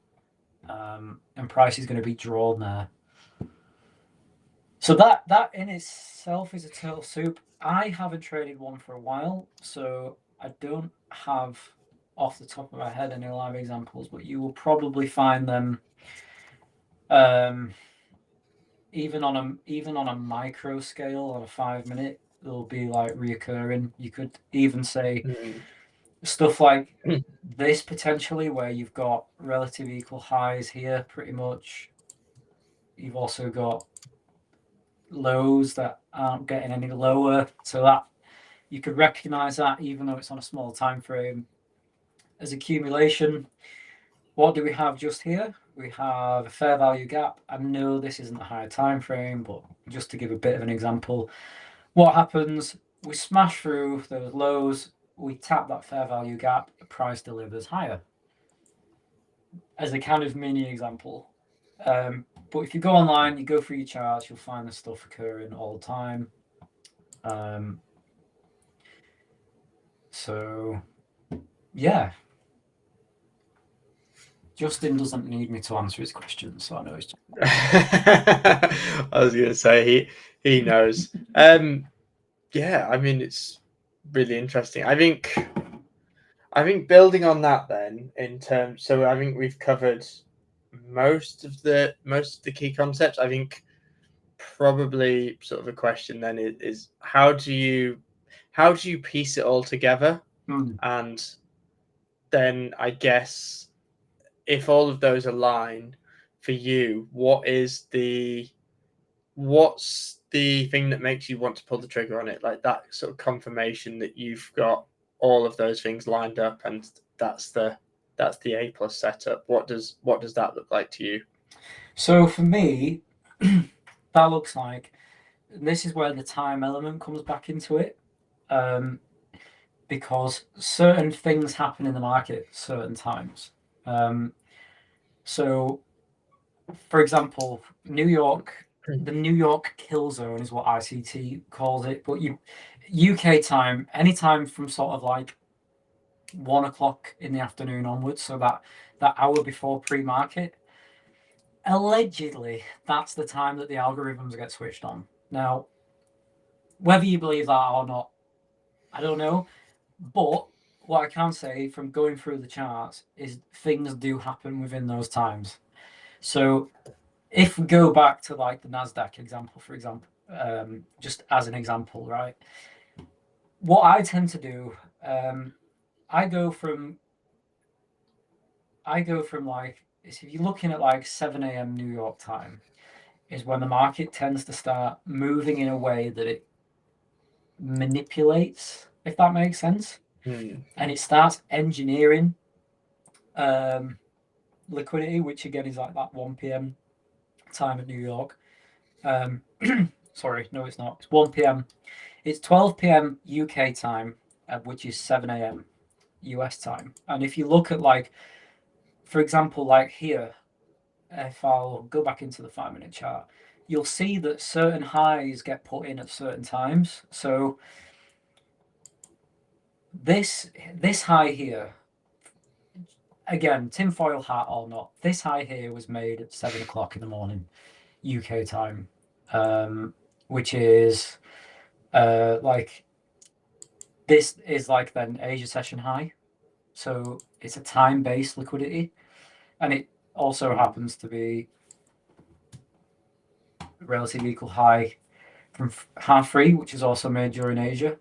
B: and price is going to be drawn there. So that in itself is a turtle soup. I haven't traded one for a while, so I don't have off the top of my head any live examples, but you will probably find them even on a micro scale, on a 5-minute, they'll be like reoccurring. You could even say stuff like this, potentially, where you've got relative equal highs here, pretty much, You've also got lows that aren't getting any lower, so that you could recognize that even though it's on a small time frame as accumulation. What do we have just here? We have a fair value gap. I know this isn't a higher time frame, but just to give a bit of an example, what happens? We smash through those lows, we tap that fair value gap, the price delivers higher. As a kind of mini example. But if you go online, you go through your charts, you'll find this stuff occurring all the time. So, yeah. Justin doesn't need me to answer his questions, so I know he's.
A: I was going to say he knows. Yeah, I mean it's really interesting. I think building on that then in terms. So I think we've covered most of the key concepts. I think probably sort of a question then is how do you piece it all together? And then I guess if all of those align for you, what's the thing that makes you want to pull the trigger on it? Like that sort of confirmation that you've got all of those things lined up, and that's the A+ setup. What does that look like to you?
B: So for me, that looks like, this is where the time element comes back into it, because certain things happen in the market at certain times. So, for example, New York, the New York kill zone is what ICT calls it, but UK time, anytime from sort of like 1 o'clock in the afternoon onwards, so that hour before pre-market, allegedly that's the time that the algorithms get switched on. Now, whether you believe that or not, I don't know, but what I can say from going through the charts is things do happen within those times. So if we go back to like the NASDAQ example, for example, just as an example, right? What I tend to do, I go from like, if you're looking at like 7 a.m. New York time, is when the market tends to start moving in a way that it manipulates, if that makes sense. And it starts engineering liquidity, which again is like that 1 p.m. time at New York. Sorry, no, it's not. It's 1 p.m. It's 12 p.m. UK time, which is 7 a.m. US time. And if you look at, like, for example, like here, if I'll go back into the 5-minute chart, you'll see that certain highs get put in at certain times. So this high here, again, tinfoil hat or not, this high here was made at 7 o'clock in the morning UK time, which is like, this is like then Asia session high. So it's a time-based liquidity, and it also happens to be relatively equal high from half free, which is also made during Asia.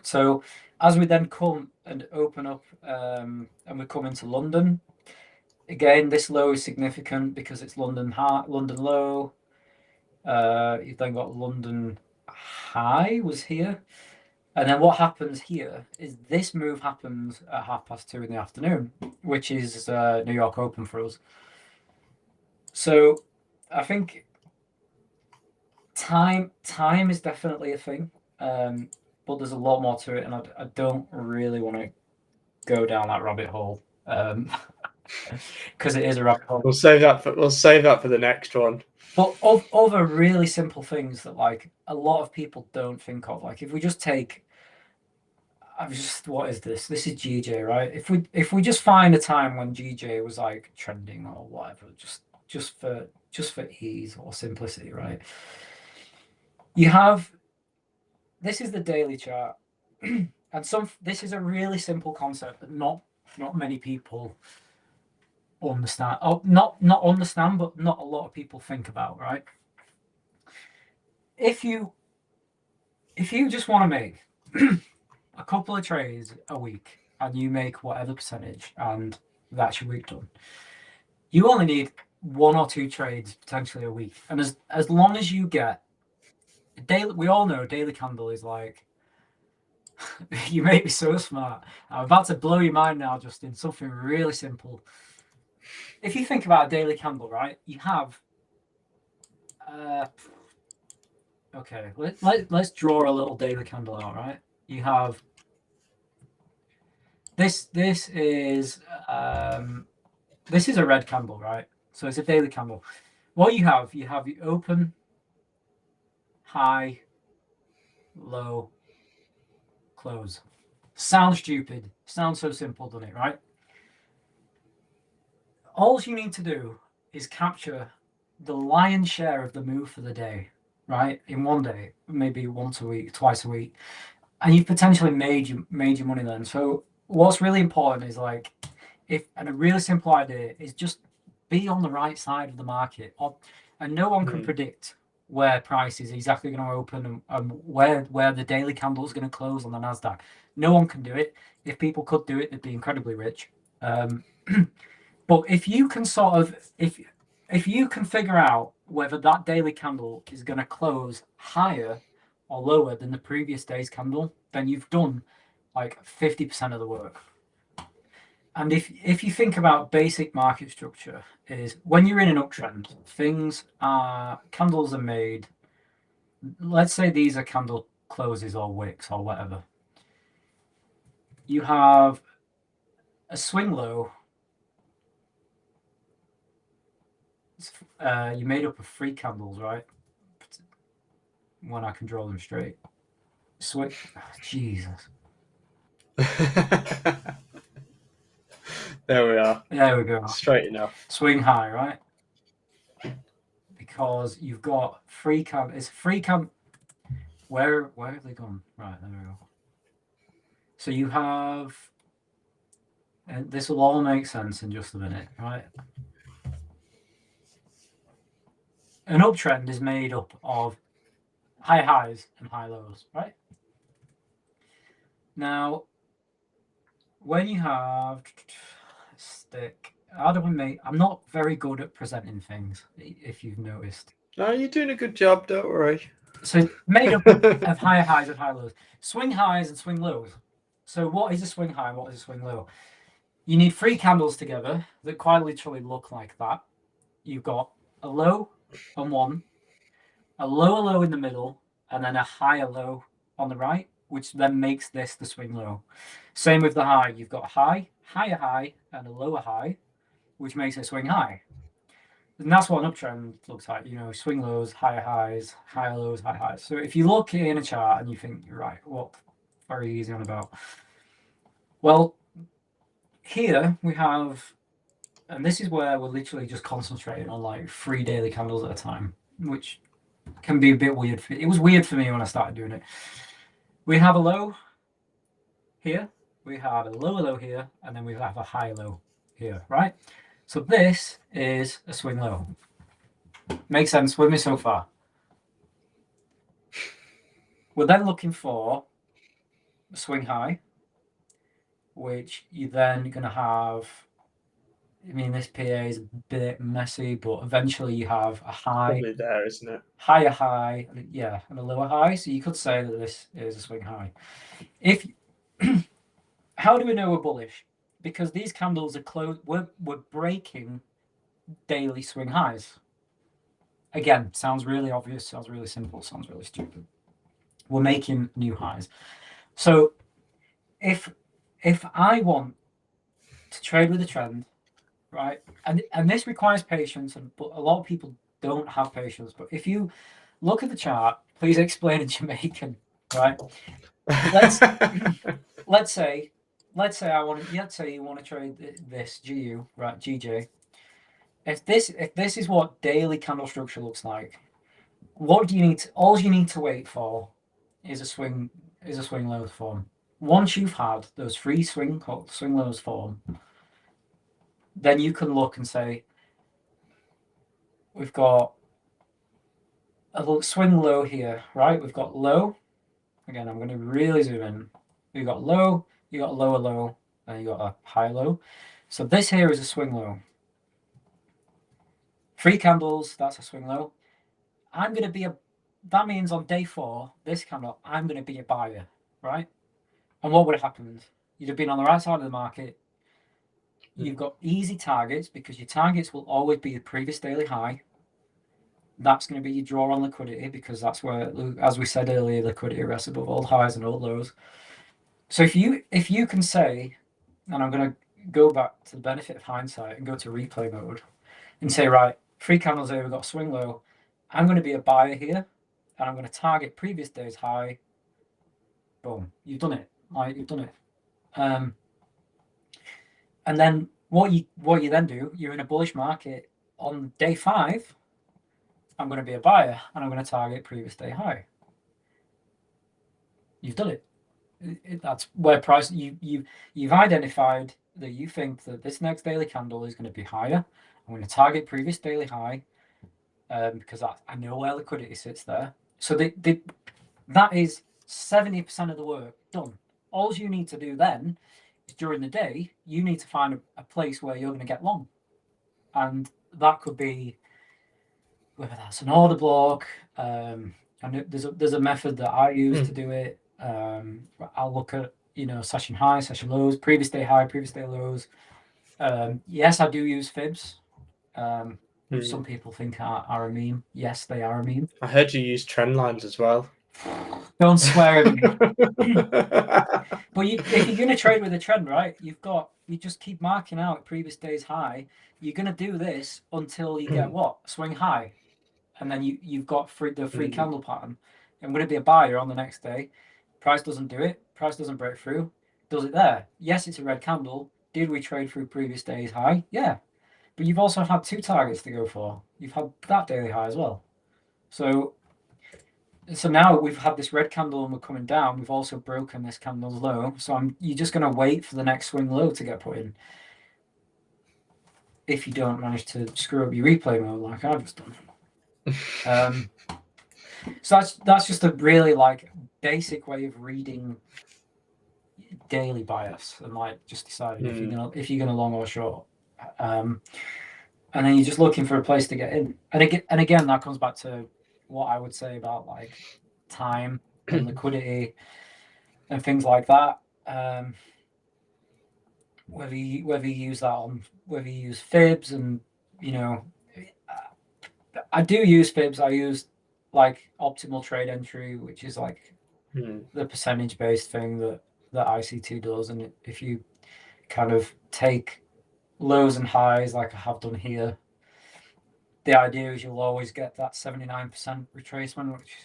B: So as we then come and open up and we come into London, again, this low is significant because it's London low. You've then got London high was here. And then what happens here is this move happens at 2:30 in the afternoon, which is New York Open for us. So I think time is definitely a thing, but there's a lot more to it, and I don't really want to go down that rabbit hole because it is a rabbit hole.
A: We'll save that for the next one.
B: But of other really simple things that like a lot of people don't think of, like if we just take, what is this? This is GJ, right? If we just find a time when GJ was like trending or whatever, just for ease or simplicity, right? You have, this is the daily chart, and this is a really simple concept that not many people understand. Oh, not understand, but not a lot of people think about, right? If you just want to make a couple of trades a week and you make whatever percentage and that's your week done, you only need 1 or 2 trades potentially a week, and as long as you get daily, we all know daily candle is like you make me so smart. I'm about to blow your mind now, Justin. Something really simple. If you think about a daily candle, right? You have okay, let's draw a little daily candle out, right? You have this is a red candle, right? So it's a daily candle. What you have the open, high, low, close. Sounds stupid. Sounds so simple, doesn't it, right? All you need to do is capture the lion's share of the move for the day, right? In one day, maybe once a week, twice a week, and you've potentially made your money then. So what's really important is like, and a really simple idea is just be on the right side of the market, and no one can predict where price is exactly going to open and where the daily candle is going to close on the Nasdaq. No one can do it. If people could do it, they'd be incredibly rich. But if you can if you can figure out whether that daily candle is going to close higher or lower than the previous day's candle, then you've done like 50% of the work. And if you think about basic market structure, is when you're in an uptrend, candles are made. Let's say these are candle closes or wicks or whatever. You have a swing low. You made up of 3 candles, right? When I can draw them straight. Swing. Oh, Jesus.
A: There we are.
B: There we go.
A: Straight enough.
B: Swing high, right? Because you've got 3 candles. It's 3 candles. Where have they gone? Right, there we go. So you have, and this will all make sense in just a minute, right? An uptrend is made up of high highs and high lows, right? Now, when you have stick, how do we make? I'm not very good at presenting things, if you've noticed.
A: No, you're doing a good job, don't worry.
B: So made up of high highs and high lows. Swing highs and swing lows. So what is a swing high and what is a swing low? You need 3 candles together that quite literally look like that. You've got a low on one, a lower low in the middle, and then a higher low on the right, which then makes this the swing low. Same with the high. You've got a high, higher high, and a lower high, which makes it swing high. And that's what an uptrend looks like, swing lows, higher highs, higher lows, higher highs. So if you look in a chart and you think, right, what are you easy on about? Well, here we have, and this is where we're literally just concentrating on like 3 daily candles at a time, which can be a bit weird. It was weird for me when I started doing it. We have a low here, we have a lower low here, and then we have a high low here, right? So this is a swing low. Makes sense with me so far. We're then looking for a swing high, which you're then going to have, this PA is a bit messy, but eventually you have a high.
A: Probably there, isn't it?
B: Higher high, yeah, and a lower high. So you could say that this is a swing high. How do we know we're bullish? Because these candles are close. We're breaking daily swing highs. Again, sounds really obvious, sounds really simple, sounds really stupid. We're making new highs. So if I want to trade with a trend, right, and this requires patience, but a lot of people don't have patience. But if you look at the chart, please explain in Jamaican, right? Let's say you want to trade this GU, right? GJ. If this is what daily candle structure looks like, what do you need? All you need to wait for is a swing low form. Once you've had those 3 swing lows form, then you can look and say, we've got a little swing low here, right? We've got low. Again, I'm going to really zoom in. We've got low, you got a lower low, and you got a high low. So this here is a swing low. 3 candles, that's a swing low. That means on day 4, this candle, I'm going to be a buyer, right? And what would have happened? You'd have been on the right side of the market. You've got easy targets because your targets will always be the previous daily high. That's going to be your draw on liquidity because that's where, as we said earlier, liquidity rests above all highs and all lows. So if you can say, and I'm going to go back to the benefit of hindsight and go to replay mode and say, right, 3 candles here, we've got a swing low. I'm going to be a buyer here, and I'm going to target previous day's high. Boom, you've done it. Right, you've done it. And then what you then do, you're in a bullish market on day 5. I'm going to be a buyer, and I'm going to target previous day high. You've done it. That's where price you've identified that you think that this next daily candle is going to be higher. I'm going to target previous daily high because I know where liquidity sits there. So that is 70% of the work done. All you need to do then is during the day, you need to find a place where you're going to get long. And that could be whether that's an order block. And there's a method that I use to do it. I'll look at session high, session lows, previous day high, previous day lows. Yes, I do use fibs. Some people think are a meme. Yes, they are a meme.
A: I heard you use trend lines as well.
B: Don't swear at me. But if you're going to trade with a trend, right, you just keep marking out previous day's high. You're going to do this until you get what? Swing high. And then you've got the free candle pattern. I'm going to be a buyer on the next day. Price doesn't do it. Price doesn't break through. Does it there? Yes, it's a red candle. Did we trade through previous day's high? Yeah. But you've also had 2 targets to go for. You've had that daily high as well. So now we've had this red candle and we're coming down. We've also broken this candle's low. So you're just going to wait for the next swing low to get put in. If you don't manage to screw up your replay mode like I've just done. So that's just a really basic way of reading daily bias and just deciding if you're gonna long or short. And then you're just looking for a place to get in. And again, that comes back to what I would say about time and liquidity and things like that. Whether you use that whether you use fibs and I do use fibs. I use optimal trade entry, which is the percentage based thing that ICT does. And if you kind of take lows and highs like I have done here, the idea is you'll always get that 79% retracement, which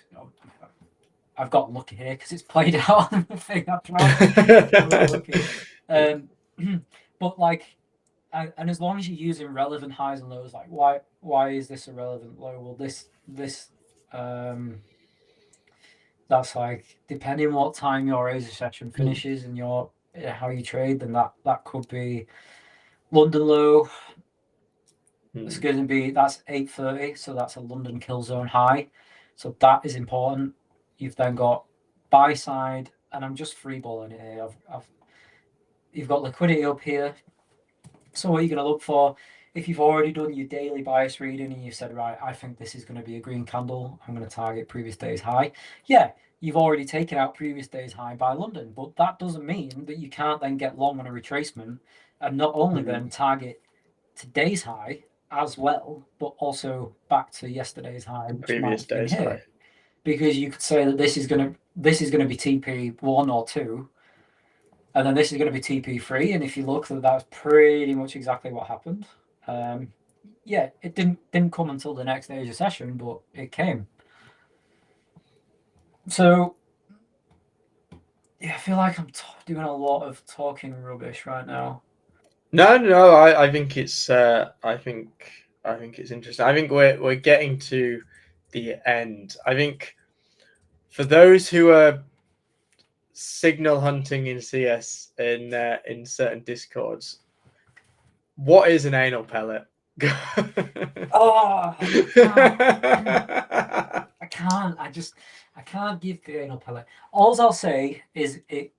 B: I've got lucky here because it's played out on the thing I tried. But and as long as you're using relevant highs and lows, why is this a relevant low? Well, this that's depending on what time your Asia session finishes and your how you trade, then that could be London low. It's going to be that's 8:30, so that's a London kill zone high. So that is important. You've then got buy side, and I'm just freeballing it here. You've got liquidity up here. So what you're going to look for, if you've already done your daily bias reading and you've said, right, I think this is going to be a green candle, I'm going to target previous day's high. Yeah, you've already taken out previous day's high by London, but that doesn't mean that you can't then get long on a retracement and not only then target today's high as well, but also back to yesterday's high,
A: previous day's high.
B: Because you could say that this is going to be TP 1 or 2. And then this is going to be TP3, and if you look, that's pretty much exactly what happened. Yeah, it didn't come until the next Asia session, but it came. So yeah, I feel like I'm doing a lot of talking rubbish right now.
A: No, I think it's interesting. I think we're getting to the end. I think for those who are signal hunting in CS in certain discords, what is an anal pellet?
B: Oh, I can't. I can't give the anal pellet. All I'll say is it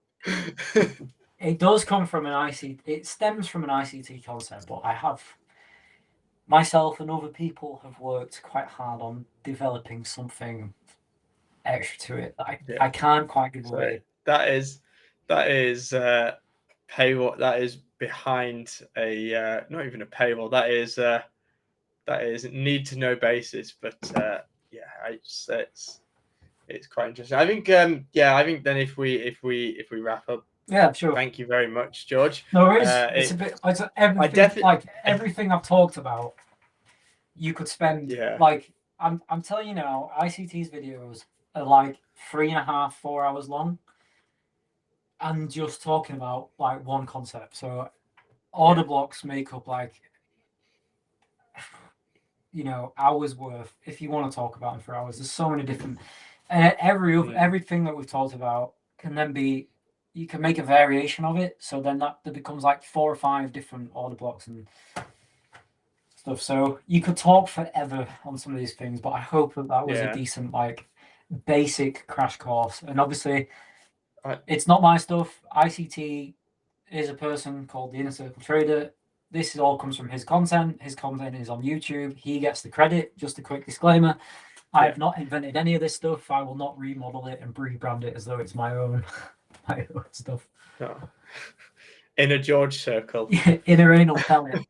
B: does come from an ICT. It stems from an ICT concept, but I have myself and other people have worked quite hard on developing something extra to it that I can't quite give away.
A: That is paywall. That is behind a not even a paywall. That is need to know basis. But yeah, it's quite interesting. I think I think then if we wrap up.
B: Yeah, sure.
A: Thank you very much, George.
B: No, it's a bit. It's everything. Everything I've talked about, you could spend.
A: Yeah.
B: Like I'm telling you now, ICT's videos are like 3.5, 4 hours long, and just talking about like one concept. So order blocks make up like hours worth. If you want to talk about them for hours, there's so many different. Everything that we've talked about can then be. You can make a variation of it, so then that becomes like 4 or 5 different order blocks and stuff. So you could talk forever on some of these things, but I hope that was a decent, like, basic crash course. And obviously, it's not my stuff. ICT is a person called the Inner Circle Trader. This all comes from his content. His content is on YouTube. He gets the credit. Just a quick disclaimer. I have not invented any of this stuff. I will not remodel it and rebrand it as though it's my own stuff.
A: No. Inner George circle.
B: Inner anal pellet.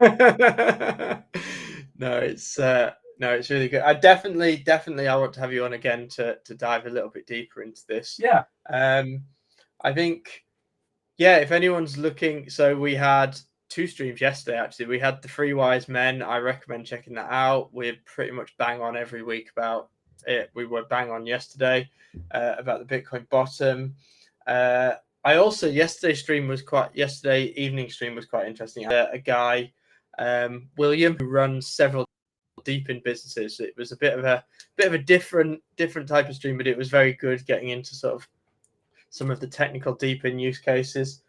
A: No, it's really good. I definitely I want to have you on again to dive a little bit deeper into this.
B: Yeah.
A: I think, if anyone's looking, so we had 2 streams yesterday, actually. We had the 3 Wise Men. I recommend checking that out. We're pretty much bang on every week about it. We were bang on yesterday about the Bitcoin bottom. I also, yesterday evening stream was quite interesting. A guy, William, who runs several deep in businesses. It was a bit of a different type of stream, but it was very good getting into sort of some of the technical deep in use cases.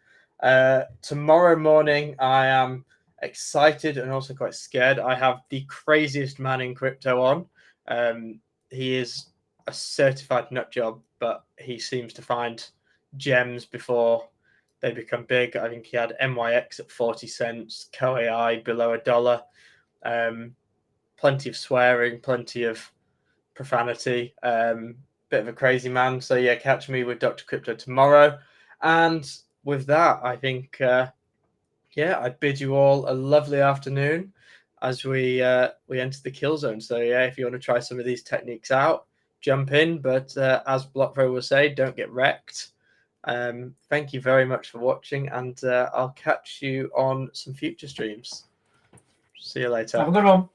A: Tomorrow morning, I am excited and also quite scared. I have the craziest man in crypto on. He is a certified nut job, but he seems to find gems before they become big. I think he had MYX at 40 cents, CoAI below $1. Plenty of swearing, plenty of profanity. Bit of a crazy man. So yeah, catch me with Dr. Crypto tomorrow. And with that, I think I bid you all a lovely afternoon as we enter the kill zone. So yeah, if you want to try some of these techniques out, jump in. But as BlockPro will say, don't get wrecked. Thank you very much for watching, and I'll catch you on some future streams. See you later.
B: Have a good one.